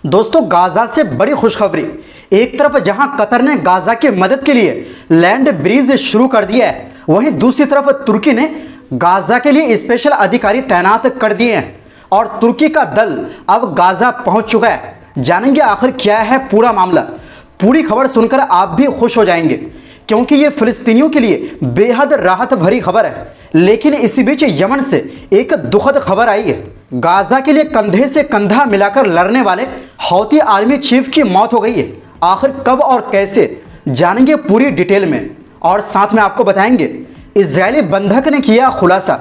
दोस्तों, गाजा से बड़ी खुशखबरी। एक तरफ जहां कतर ने गाजा की मदद के लिए लैंड ब्रिज शुरू कर दिया है, वहीं दूसरी तरफ तुर्की ने गाजा के लिए स्पेशल अधिकारी तैनात कर दिए हैं और तुर्की का दल अब गाजा पहुंच चुका है। जानेंगे आखिर क्या है पूरा मामला। पूरी खबर सुनकर आप भी खुश हो जाएंगे, क्योंकि ये फिलिस्तीनियों के लिए बेहद राहत भरी खबर है। लेकिन इसी बीच यमन से एक दुखद खबर आई है। गाजा के लिए कंधे से कंधा मिलाकर लड़ने वाले हौती आर्मी चीफ की मौत हो गई है। आखिर कब और कैसे, जानेंगे पूरी डिटेल में। और साथ में आपको बताएंगे इजरायली बंधक ने किया खुलासा।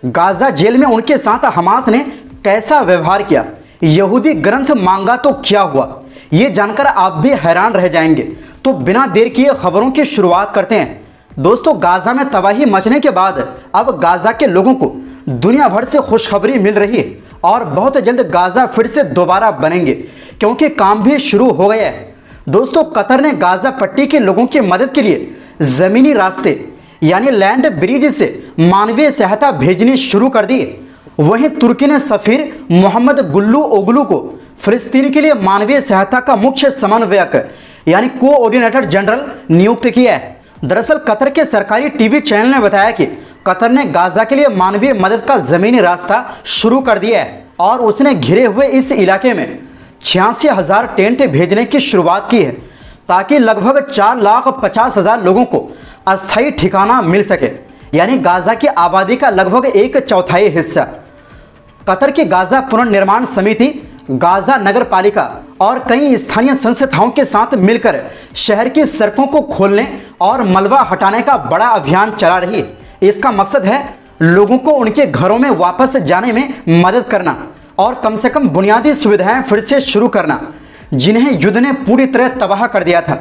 गाजा जेल में उनके साथ हमास ने कैसा व्यवहार किया, यहूदी ग्रंथ मांगा तो क्या हुआ, ये जानकर आप भी हैरान रह जाएंगे। तो बिना देर किए खबरों की शुरुआत करते हैं। दोस्तों, गाजा में तबाही मचने के बाद अब गाजा के लोगों को दुनिया भर से खुशखबरी मिल रही है और बहुत जल्द गाजा फिर से दोबारा बनेंगे, क्योंकि काम भी शुरू हो गया है। दोस्तों, कतर ने गाजा पट्टी के लोगों की मदद के लिए जमीनी रास्ते यानी लैंड ब्रिज से मानवीय सहायता भेजनी शुरू कर दी। वहीं तुर्की ने सफीर मोहम्मद गुल्लू ओगलू को फिलिस्तीन के लिए मानवीय सहायता का मुख्य समन्वयक यानी कोऑर्डिनेटर जनरल नियुक्त किया है। दरअसल कतर के सरकारी टीवी चैनल ने बताया कि कतर ने गाजा के लिए मानवीय मदद का जमीनी रास्ता शुरू कर दिया है और उसने घिरे हुए इस इलाके में 86,000 टेंट भेजने की शुरुआत की है, ताकि लगभग 4,50,000 लोगों को अस्थायी ठिकाना मिल सके, यानी गाजा की आबादी का लगभग 1/4 हिस्सा। कतर की गाजा पुनर्निर्माण समिति गाजा नगर पालिका और कई स्थानीय संस्थाओं के साथ मिलकर शहर की सड़कों को खोलने और मलबा हटाने का बड़ा अभियान चला रही है। इसका मकसद है लोगों को उनके घरों में वापस जाने में मदद करना और कम से कम बुनियादी सुविधाएं फिर से शुरू करना, जिन्हें युद्ध ने पूरी तरह तबाह कर दिया था।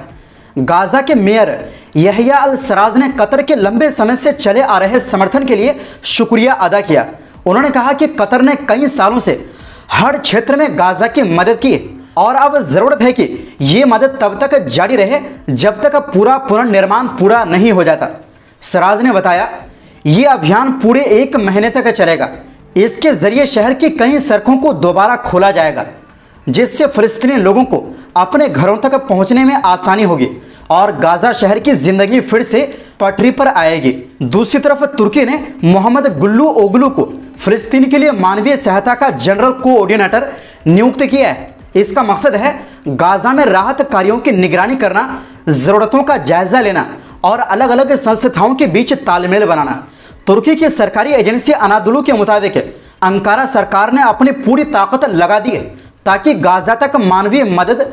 गाजा के मेयर यहया अल सराज ने कतर के लंबे समय से चले आ रहे समर्थन के लिए शुक्रिया अदा किया। उन्होंने कहा कि कतर ने कई सालों से हर क्षेत्र में गाजा की मदद की और अब जरूरत है कि ये मदद तब तक जारी रहे जब तक पूरा पुनर्निर्माण पूरा नहीं हो जाता। सराज ने बताया, ये अभियान पूरे 1 महीने तक चलेगा। इसके जरिए शहर की कई सड़कों को दोबारा खोला जाएगा, जिससे फिलिस्तीनी लोगों को अपने घरों तक पहुंचने में आसानी होगी और गाजा शहर की जिंदगी फिर से पटरी पर आएगी। दूसरी तरफ तुर्की ने मोहम्मद गुल्लू ओगलू को फिलिस्तीन के लिए मानवीय सहायता का जनरल कोऑर्डिनेटर नियुक्त किया है। इसका मकसद है गाजा में राहत कार्यों की निगरानी करना, जरूरतों का जायजा लेना और अलग अलग संस्थाओं के बीच तालमेल बनाना। तुर्की की सरकारी एजेंसी अनादोलू के मुताबिक अंकारा सरकार ने अपनी पूरी ताकत लगा दी है ताकि गाजा तक मानवीय मदद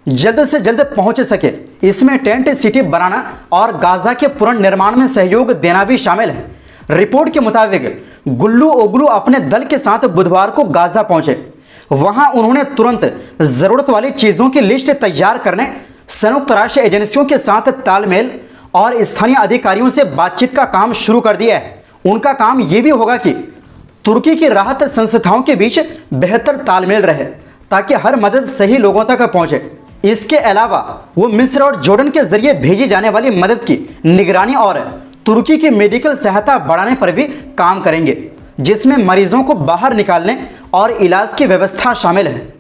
जल्द से जल्द पहुंच सके। इसमें टेंट सिटी बनाना और गाजा के पुनर्निर्माण में सहयोग देना भी शामिल है। रिपोर्ट के मुताबिक गुल्लू ओगलू अपने दल के साथ बुधवार को गाजा पहुंचे। वहां उन्होंने तुरंत जरूरत वाली चीजों की लिस्ट तैयार करने, संयुक्त राष्ट्र एजेंसियों के साथ तालमेल और स्थानीय अधिकारियों से बातचीत का काम शुरू कर दिया है। उनका काम यह भी होगा कि तुर्की की राहत संस्थाओं के बीच बेहतर तालमेल रहे ताकि हर मदद सही लोगों तक पहुंचे। इसके अलावा वो मिस्र और जॉर्डन के जरिए भेजी जाने वाली मदद की निगरानी और तुर्की की मेडिकल सहायता बढ़ाने पर भी काम करेंगे, जिसमें मरीजों को बाहर निकालने और इलाज की व्यवस्था शामिल है।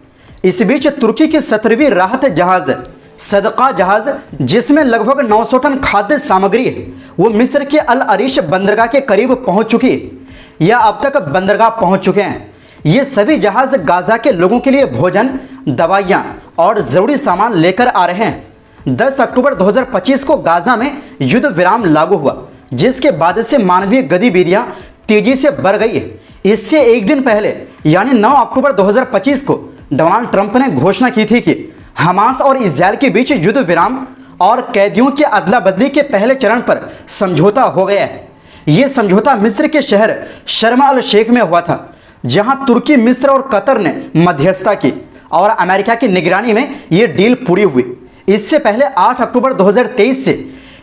इस बीच तुर्की की 17वीं राहत जहाज सदका जहाज, जिसमें लगभग 900 टन खाद्य सामग्री है, वो मिस्र के अल अरीश बंदरगाह के करीब पहुंच चुकी है या अब तक बंदरगाह पहुंच चुके हैं। ये सभी जहाज गाजा के लोगों के लिए भोजन, दवाइयां और जरूरी सामान लेकर आ रहे हैं। 10 अक्टूबर 2025 को गाजा में युद्ध विराम लागू हुआ, जिसके बाद से मानवीय गतिविधियां तेजी से बढ़ गई है। इससे एक दिन पहले यानी 9 अक्टूबर 2025 को डोनाल्ड ट्रंप ने घोषणा की थी कि हमास और इजरायल के बीच युद्ध विराम और कैदियों की अदला बदली के पहले चरण पर समझौता हो गया है। ये समझौता मिस्र के शहर शर्म अल शेख में हुआ था, जहां तुर्की, मिस्र और कतर ने मध्यस्थता की और अमेरिका की निगरानी में यह डील पूरी हुई। इससे पहले 8 अक्टूबर 2023 से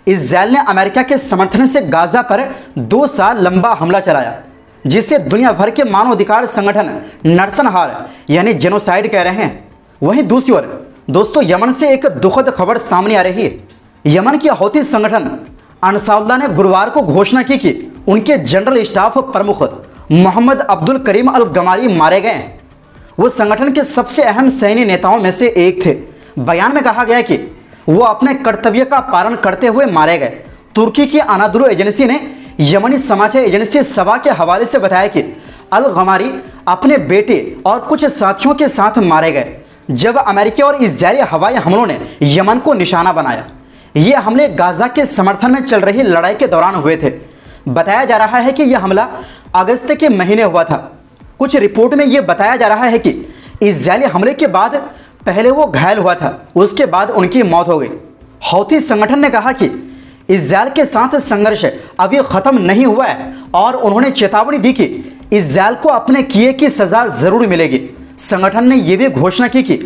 इजरायल ने अमेरिका के समर्थन से गाजा पर 2 साल लंबा हमला चलाया, जिसे दुनिया भर के मानवाधिकार संगठन नरसंहार यानी जेनोसाइड कह रहे हैं। वहीं दूसरी ओर दोस्तों, यमन से एक दुखद खबर सामने आ रही है। यमन की हौती संगठन अंसारुल्लाह ने गुरुवार को घोषणा की कि उनके जनरल स्टाफ प्रमुख मोहम्मद अब्दुल करीम अल गमारी मारे गए। वो संगठन के सबसे अहम सैन्य नेताओं में से एक थे। बयान में कहा गया कि वो अपने कर्तव्य का पालन करते हुए मारे गए। तुर्की की अनादोलू एजेंसी ने यमनी समाचार एजेंसी सबा के हवाले से बताया कि अल गमारी अपने बेटे और कुछ साथियों के साथ मारे गए जब अमेरिकी और इजरायली हवाई हमलों ने यमन को निशाना बनाया। ये हमले गाजा के समर्थन में चल रही लड़ाई के दौरान हुए थे। बताया जा रहा है कि यह हमला अगस्त के महीने हुआ था। कुछ रिपोर्ट में यह बताया जा रहा है कि इजरायली हमले के बाद पहले वो घायल हुआ था, उसके बाद उनकी मौत हो गई। हौथी संगठन ने कहा कि इजरायल के साथ संघर्ष अभी खत्म नहीं हुआ है और उन्होंने चेतावनी दी कि इजरायल को अपने किए की सजा जरूर मिलेगी। संगठन ने यह भी घोषणा की कि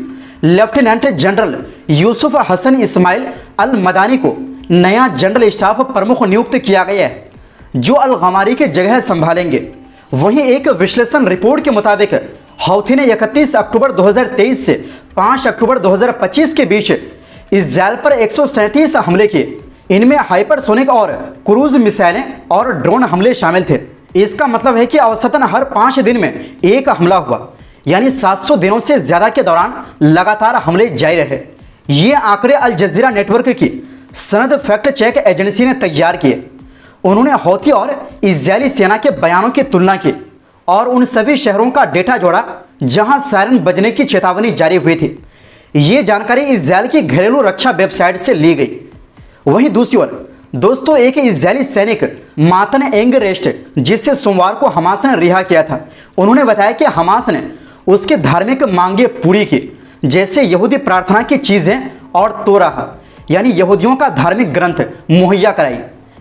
लेफ्टिनेंट जनरल यूसुफ हसन इस्माइल अल मदानी को नया जनरल स्टाफ प्रमुख नियुक्त किया गया है, जो अल गमारी की जगह संभालेंगे। वहीं एक विश्लेषण रिपोर्ट के मुताबिक हौथी ने 31 अक्टूबर 2023 से 5 अक्टूबर 2025 के बीच इजरायल पर 137 हमले किए। इनमें हाइपरसोनिक और क्रूज मिसाइलें और ड्रोन हमले शामिल थे। इसका मतलब है कि औसतन हर 5 दिन में एक हमला हुआ, यानी 700 दिनों से ज्यादा के दौरान लगातार हमले जारी रहे। ये आंकड़े अल जजीरा नेटवर्क की सनद फैक्ट चेक एजेंसी ने तैयार किए। उन्होंने हौथी और इजरायली सेना के बयानों की तुलना की और उन सभी शहरों का डेटा जोड़ा जहां सायरन बजने की चेतावनी जारी हुई थी। ये जानकारी इजरायल की घरेलू रक्षा वेबसाइट से ली गई। वहीं दूसरी ओर दोस्तों, एक इजरायली सैनिक मातन एंगरेस्ट, जिसे सोमवार को हमास ने रिहा किया था, उन्होंने बताया कि हमास ने उसके धार्मिक मांगे पूरी की, जैसे यहूदी प्रार्थना की चीजें और तोराह यानी यहूदियों का धार्मिक ग्रंथ मुहैया कराई।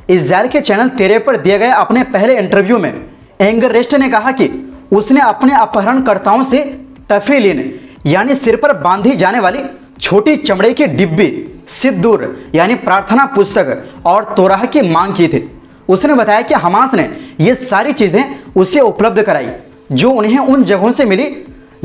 इजरायल के चैनल 13 पर दिए गए अपने पहले इंटरव्यू में एंगरेस्ट ने कहा कि उसने अपने अपहरणकर्ताओं से टफेलिन यानी सिर पर बांधी जाने वाली छोटी चमड़े की डिब्बी, सिद्दूर यानी प्रार्थना पुस्तक और तोराह की मांग की थी। उसने बताया कि हमास ने ये सारी चीजें उसे उपलब्ध कराई जो उन्हें उन जगहों से मिली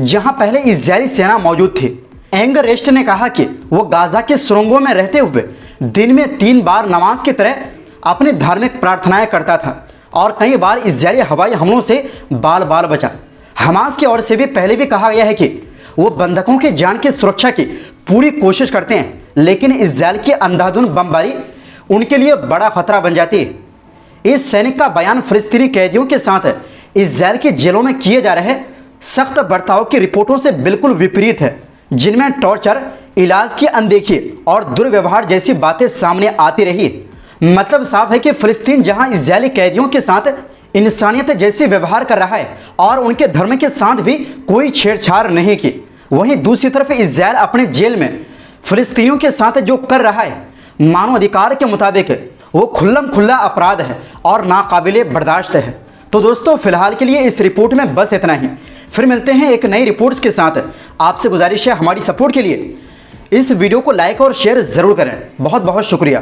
जहां पहले इजरायली सेना मौजूद थी। एंगरेस्ट ने कहा कि वो गाजा के सुरंगों में रहते हुए दिन में 3 बार नमाज की तरह अपनी धार्मिक प्रार्थनाएं करता था और कई बार इजरायली हवाई हमलों से बाल बाल बचा। हमास की ओर से भी पहले भी कहा गया है कि वो बंधकों की जान की सुरक्षा की पूरी कोशिश करते हैं, लेकिन इजरायल की अंधाधुंध बमबारी उनके लिए बड़ा खतरा बन जाती है। इस सैनिक का बयान फिलिस्तीनी कैदियों के साथ इजरायल की जेलों में किए जा रहे सख्त बर्ताव की रिपोर्टों से बिल्कुल विपरीत है, जिनमें टॉर्चर, इलाज की अनदेखी और दुर्व्यवहार जैसी बातें सामने आती रही। मतलब साफ है कि फिलिस्तीन जहां इजरायली कैदियों के साथ इंसानियत जैसी व्यवहार कर रहा है और उनके धर्म के साथ भी कोई छेड़छाड़ नहीं की, वहीं दूसरी तरफ इजरायल अपने जेल में फिलिस्तीनियों के साथ जो कर रहा है मानवाधिकार के मुताबिक वो खुल्लम खुल्ला अपराध है और नाकाबिले बर्दाश्त है। तो दोस्तों, फिलहाल के लिए इस रिपोर्ट में बस इतना ही। फिर मिलते हैं एक नई रिपोर्ट्स के साथ। आपसे गुजारिश है हमारी सपोर्ट के लिए इस वीडियो को लाइक और शेयर जरूर करें। बहुत बहुत शुक्रिया।